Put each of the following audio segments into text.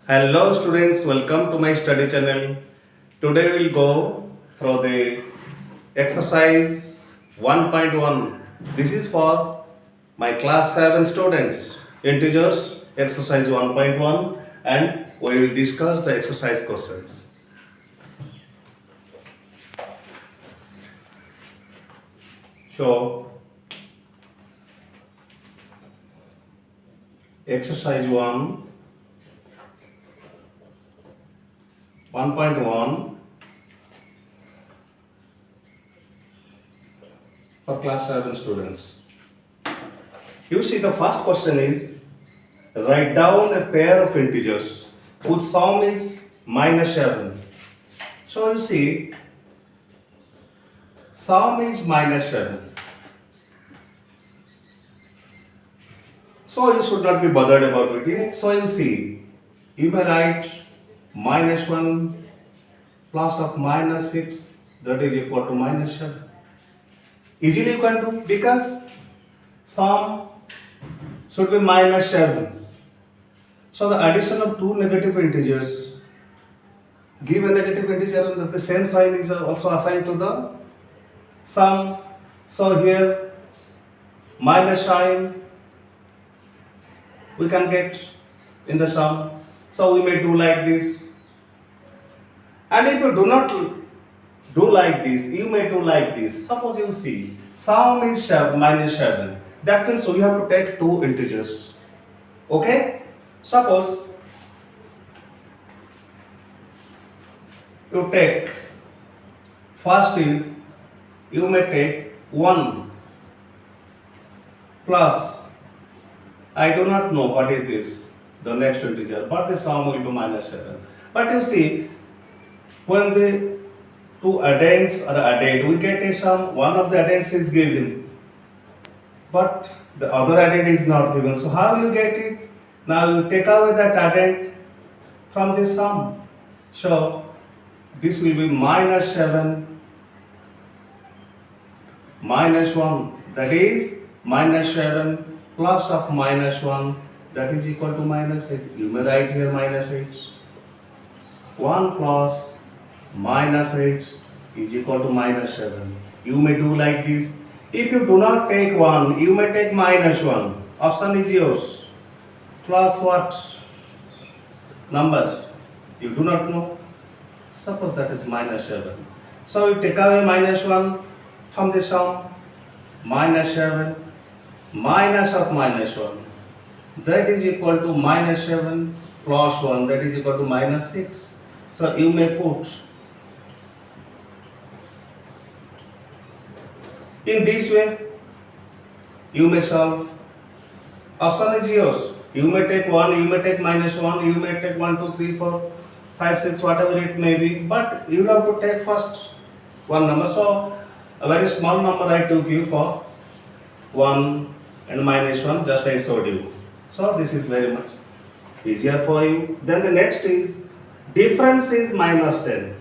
Hello students, welcome to my study channel. Today we'll go through the exercise 1.1. This is for my class 7 students. Integers exercise 1.1 and we will discuss the exercise questions. So exercise 1.1 for class 7 students. You see, the first question is write down a pair of integers whose sum is minus 7. So you see, sum is minus 7. So you should not be bothered about it. So you see, you may write minus 1 plus of minus 6, that is equal to minus 7. Easily you can do because sum should be minus 7. So the addition of two negative integers give a negative integer and the same sign is also assigned to the sum. So here minus sign we can get in the sum. So we may do like this. And if you do not do like this, you may do like this. Suppose you see sum is minus 7. That means we have to take two integers. Okay? Suppose you take, first is you may take 1 plus, I do not know what is this, the next integer, but the sum will be minus 7. But you see, when the two addends are added, we get a sum. One of the addends is given, but the other addend is not given. So how you get it? Now you take away that addend from the sum. So this will be minus 7 minus 1, that is minus 7 plus of minus 1, that is equal to minus 8. You may write here minus 8. 1 plus minus 8 is equal to minus 7. You may do like this. If you do not take 1, you may take minus 1. Option is yours. Plus what number? You do not know. Suppose that is minus 7. So you take away minus 1 from the sum. Minus 7 minus of minus 1. That is equal to minus 7 plus 1. That is equal to minus 6. So you may put in this way. You may solve. Option is yours. You may take 1, you may take minus 1, you may take 1, 2, 3, 4, 5, 6, whatever it may be. But you have to take first one number. So a very small number I took you for 1 and minus 1, just I showed you. So this is very much easier for you. Then the next is difference is minus 10.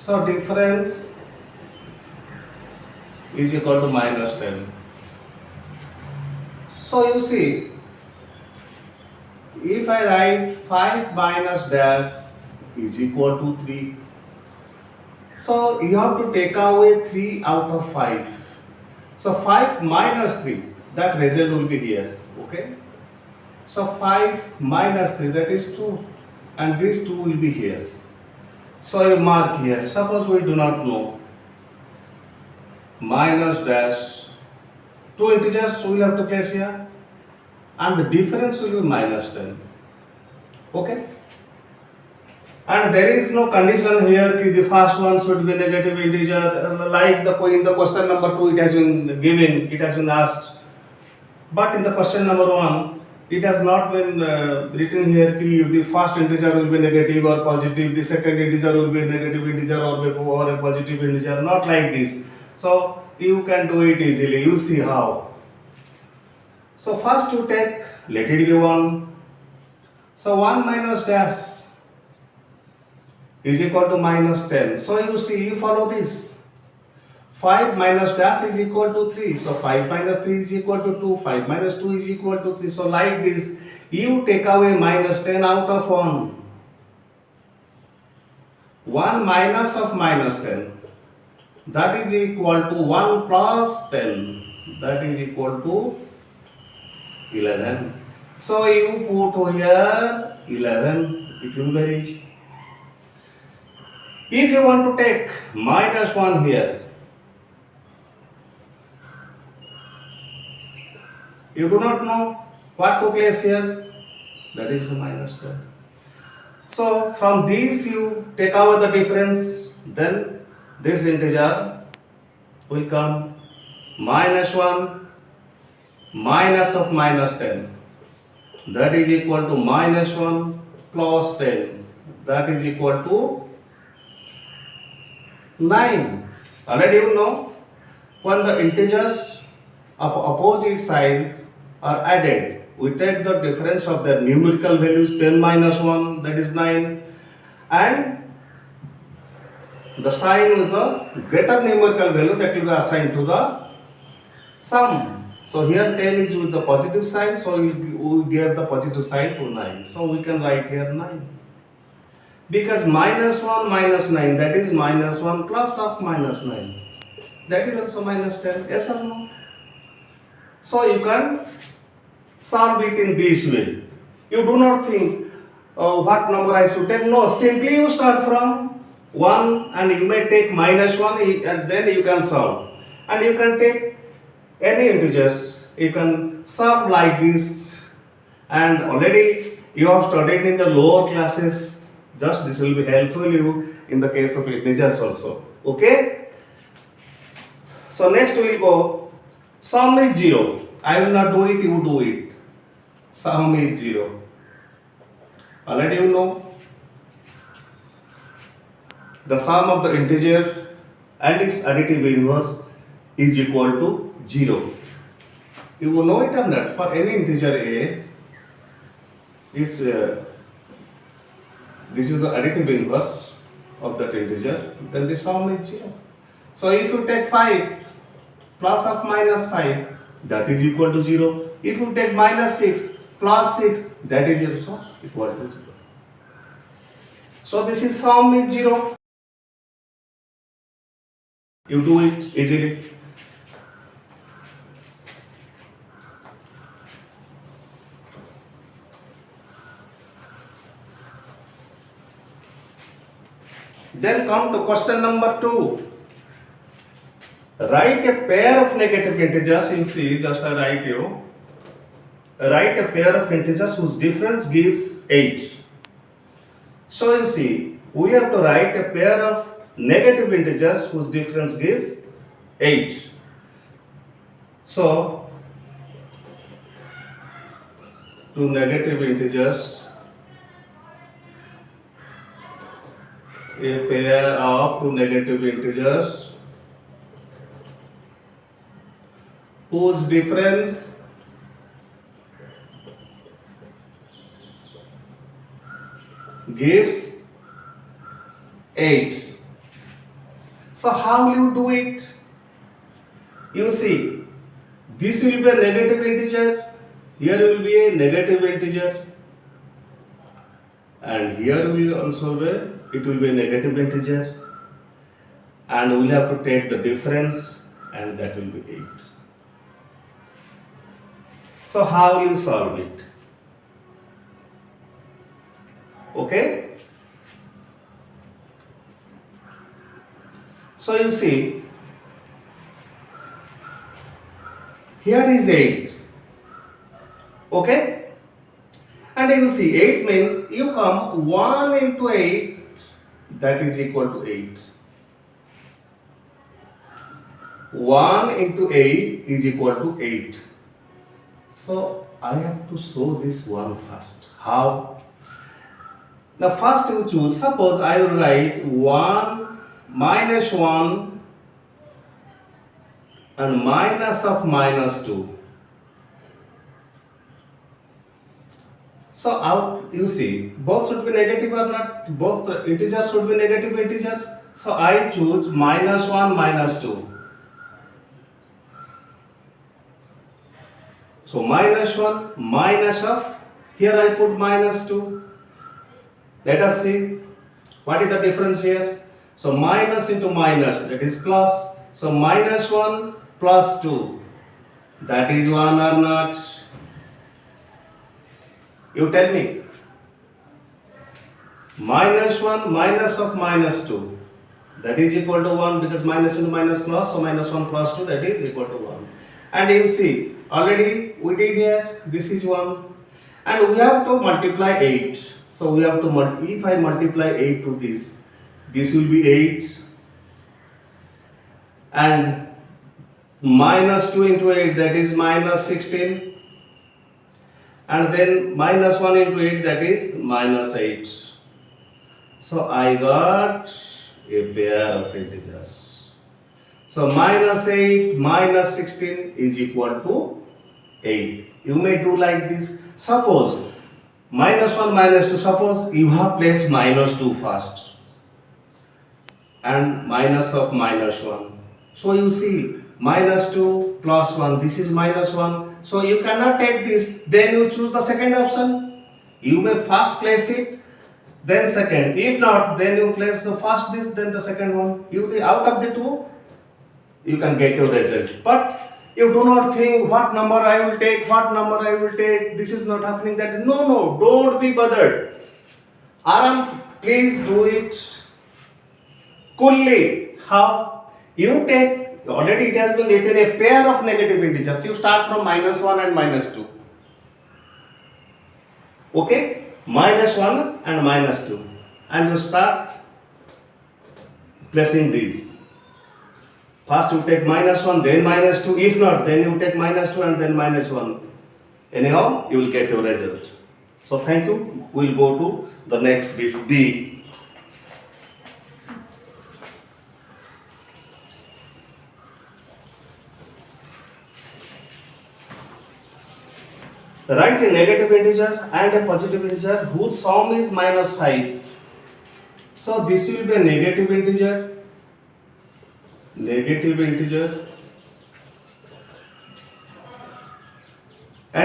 So difference is equal to minus 10. So you see, if I write 5 minus dash is equal to 3. So you have to take away 3 out of 5. So 5 minus 3, that result will be here. Okay. So 5 minus 3, that is 2. And this 2 will be here. So you mark here. Suppose we do not know. Minus dash. Two integers we will have to place here. And the difference will be minus 10. Okay. And there is no condition here that the first one should be negative integer. Like in the question number 2 it has been given, it has been asked. But in the question number 1, it has not been written here that the first integer will be negative or positive, the second integer will be negative integer or a positive integer. Not like this. So you can do it easily. You see how. So first you take, let it be 1. So 1 minus dash is equal to minus 10. So you see, you follow this. 5 minus dash is equal to 3. So 5 minus 3 is equal to 2. 5 minus 2 is equal to 3. So like this, you take away minus 10 out of 1. 1 minus of minus 10. That is equal to 1 plus 10. That is equal to 11. So you put here 11. It will be very easy. If you want to take minus 1 here, you do not know what to place here. That is the minus 10. So from these you take away the difference. Then this integer will come minus 1 minus of minus 10. That is equal to minus 1 plus 10. That is equal to 9. Already you know, when the integers of opposite sides are added, we take the difference of their numerical values. 10 minus 1, that is 9, and the sign with the greater numerical value, that will be assigned to the sum. So here 10 is with the positive sign, so we give the positive sign to 9. So we can write here 9. Because minus 1 minus 9, that is minus 1 plus of minus 9. That is also minus 10. Yes or no? So you can solve it in this way. You do not think what number I should take. No, simply you start from 1 and you may take minus 1 and then you can solve. And you can take any integers. You can solve like this. And already you have studied in the lower classes. Just this will be helpful you in the case of integers also. Okay? So next we will go. Sum is 0. I will not do it, you do it. Sum is 0. Already you know. The sum of the integer and its additive inverse is equal to 0. You will know it or not. For any integer a, it's this is the additive inverse of that integer, then the sum is 0. So if you take 5 plus of minus 5, that is equal to 0. If you take minus 6 plus 6, that is also equal to 0. So this is sum is 0. You do it easily. Then come to question number 2. Write a pair of negative integers. You see, just I write you. Write a pair of integers whose difference gives 8. So you see, we have to write a pair of negative integers whose difference gives 8. So, two negative integers, a pair of two negative integers whose difference gives 8. So how will you do it? You see, this will be a negative integer, here will be a negative integer, and here will also be, it will be a negative integer, and we will have to take the difference, and that will be 8. So how will you solve it? Okay? So you see, here is 8. Okay? And you see 8 means you come 1 into 8, that is equal to 8. 1 into 8 is equal to 8. So I have to show this one first. How? Now first you choose, suppose I will write 1 minus 1 and minus of minus 2. So out you see both should be negative or not, both integers should be negative integers. So I choose -1 -2. So -1 minus of, here I put -2. Let us see what is the difference here. So minus into minus, that is plus. So -1 plus 2, that is 1 or not? You tell me. -1 minus of -2, that is equal to 1, because minus into minus plus, so -1 plus 2, that is equal to 1. And you see, already we did here, this is 1. And we have to multiply 8. So we have to, if I multiply 8 to this will be 8. And -2 into 8, that is -16. And then -1 into 8, that is -8. So I got a pair of integers. So -8 minus 16 is equal to 8. You may do like this. Suppose -1 -2, suppose you have placed -2 first and minus of -1. So you see -2 plus 1, this is -1. So you cannot take this, then you choose the second option. You may first place it, then second. If not, then you place the first this, then the second one. You out of the two, you can get your result. But you do not think what number I will take, what number I will take. This is not happening. That no, don't be bothered. Arams, please do it coolly. How? You take, already it has been written a pair of negative integers. You start from -1 and -2. Okay? -1 and -2. And you start placing these. First you take -1, then -2. If not, then you take -2 and then -1. Anyhow, you will get your result. So thank you. We will go to the next bit, B. Write a negative integer and a positive integer whose sum is -5. So this will be a negative integer and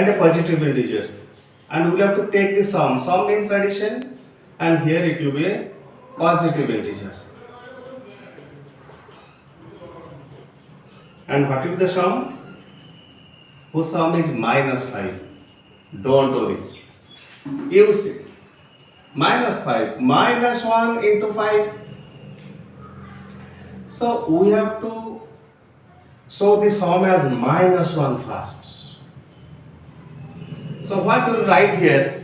a positive integer, and we have to take the sum. Sum means addition, and here it will be a positive integer. And what will be the sum? Whose sum is -5. Don't worry. You see, -5, -1 into 5. So we have to show the sum as -1 first. So what we will write here?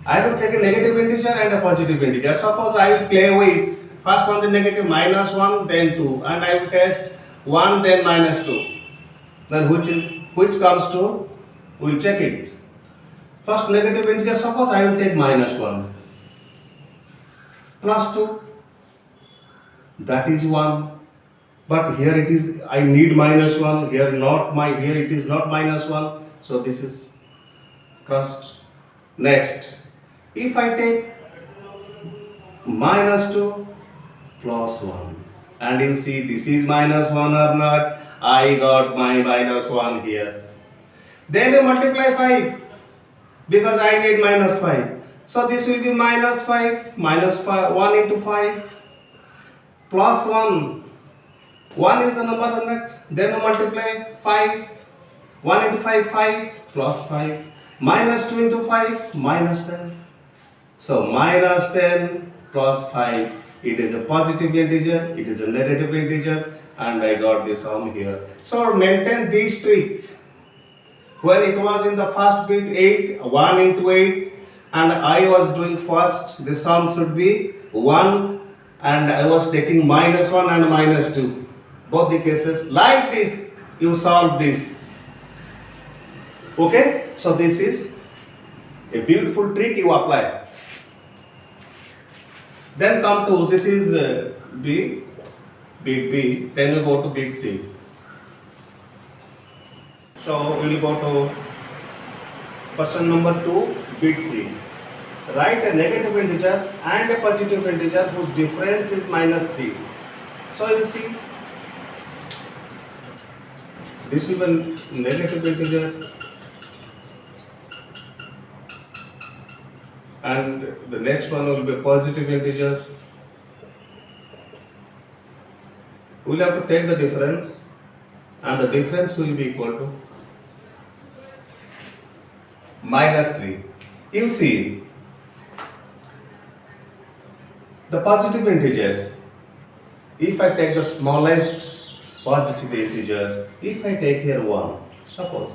I will take a negative integer and a positive integer. Suppose I will play with first one the negative -1, then 2, and I will test 1, then -2. Then which comes true? We will check it. First negative integer, suppose I will take -1 plus 2, that is 1. But here it is, I need -1. Here here it is not -1. So this is crossed. Next, if I take -2 plus 1, and you see this is -1 or not, I got my -1 here. Then you multiply 5, because I need -5. So this will be -5, -1 into 5 plus 1. 1 is the number 100. Then you multiply 5. 1 into 5, 5 plus 5. -2 into 5, -10. So -10 plus 5. It is a positive integer, it is a negative integer, and I got the sum here. So maintain this trick. When it was in the first bit 8, 1 into 8, and I was doing first, the sum should be 1, and I was taking -1 and -2. Both the cases. Like this, you solve this. Okay? So this is a beautiful trick you apply. Then come to, this is B, bit B, then you go to bit C. So we will go to question number 2, bit C. Write a negative integer and a positive integer whose difference is -3. So you see, this will be negative integer and the next one will be positive integer. We will have to take the difference and the difference will be equal to -3. You see, the positive integer, if I take the smallest positive integer, if I take here 1, suppose.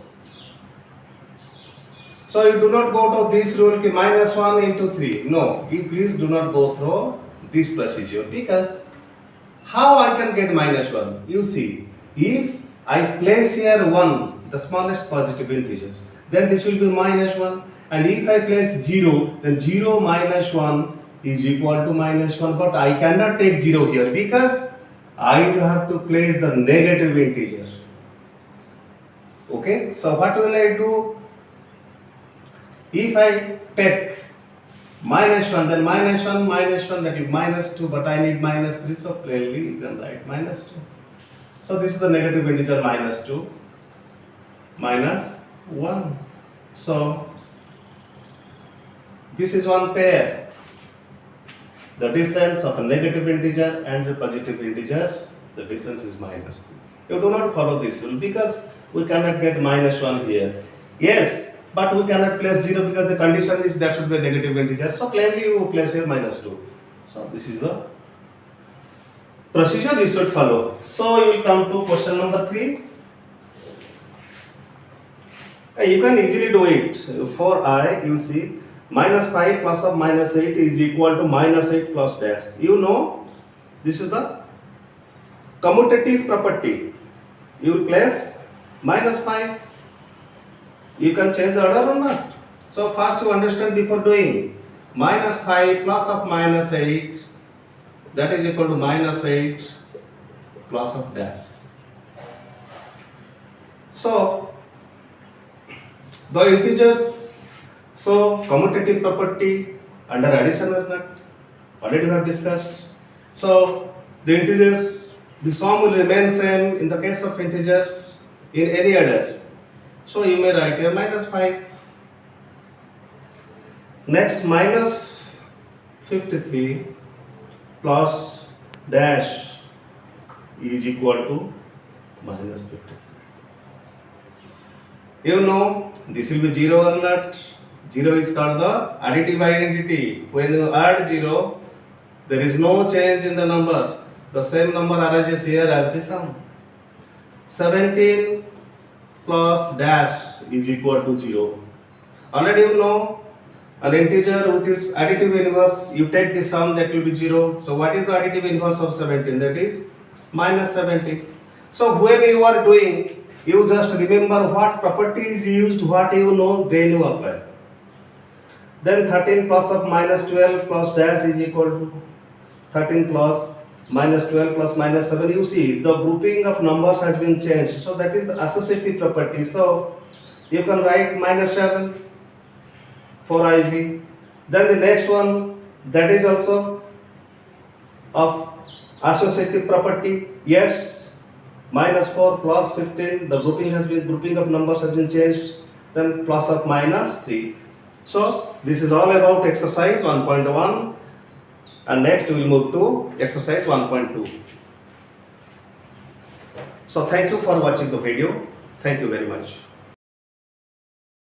So you do not go to this rule ki -1 into 3. No, you please do not go through this procedure, because how I can get -1? You see, if I place here 1, the smallest positive integer, then this will be -1, and if I place 0, then 0 minus 1 is equal to -1, but I cannot take 0 here because I will have to place the negative integer. Okay, so what will I do? If I take -1, then -1 that is -2, but I need -3, so plainly you can write -2. So this is the negative integer -2 -1. So this is one pair. The difference of a negative integer and a positive integer, the difference is -3. You do not follow this rule because we cannot get -1 here. Yes, but we cannot place 0 because the condition is that should be a negative integer. So plainly you place here -2. So this is the procedure you should follow. So you will come to question number 3. You can easily do it. For I, you see, -5 plus of -8 is equal to -8 plus dash. You know, this is the commutative property. You will place -5. You can change the order or not. So first you understand before doing. -5 plus of -8, that is equal to -8 plus of dash. So the integers, so commutative property under addition or not, already we have discussed. So the integers, the sum will remain same in the case of integers in any order. So you may write here -5. Next, -53 plus dash is equal to -53. You know, this will be 0 or not. 0 is called the additive identity. When you add 0, there is no change in the number. The same number arises here as the sum. 17 plus dash is equal to 0. Already you know, an integer with its additive inverse, you take the sum, that will be 0. So what is the additive inverse of 17? That is -17. So when you are doing, you just remember what property is used, what you know, then you apply. Then 13 plus of -12 plus dash is equal to 13 plus -12 plus -7. You see, the grouping of numbers has been changed. So that is the associative property. So you can write -7 for IV. Then the next one, that is also of associative property. Yes, -4 plus 15. The grouping of numbers has been changed. Then plus of -3. So this is all about exercise 1.1, and next we will move to exercise 1.2. So thank you for watching the video. Thank you very much.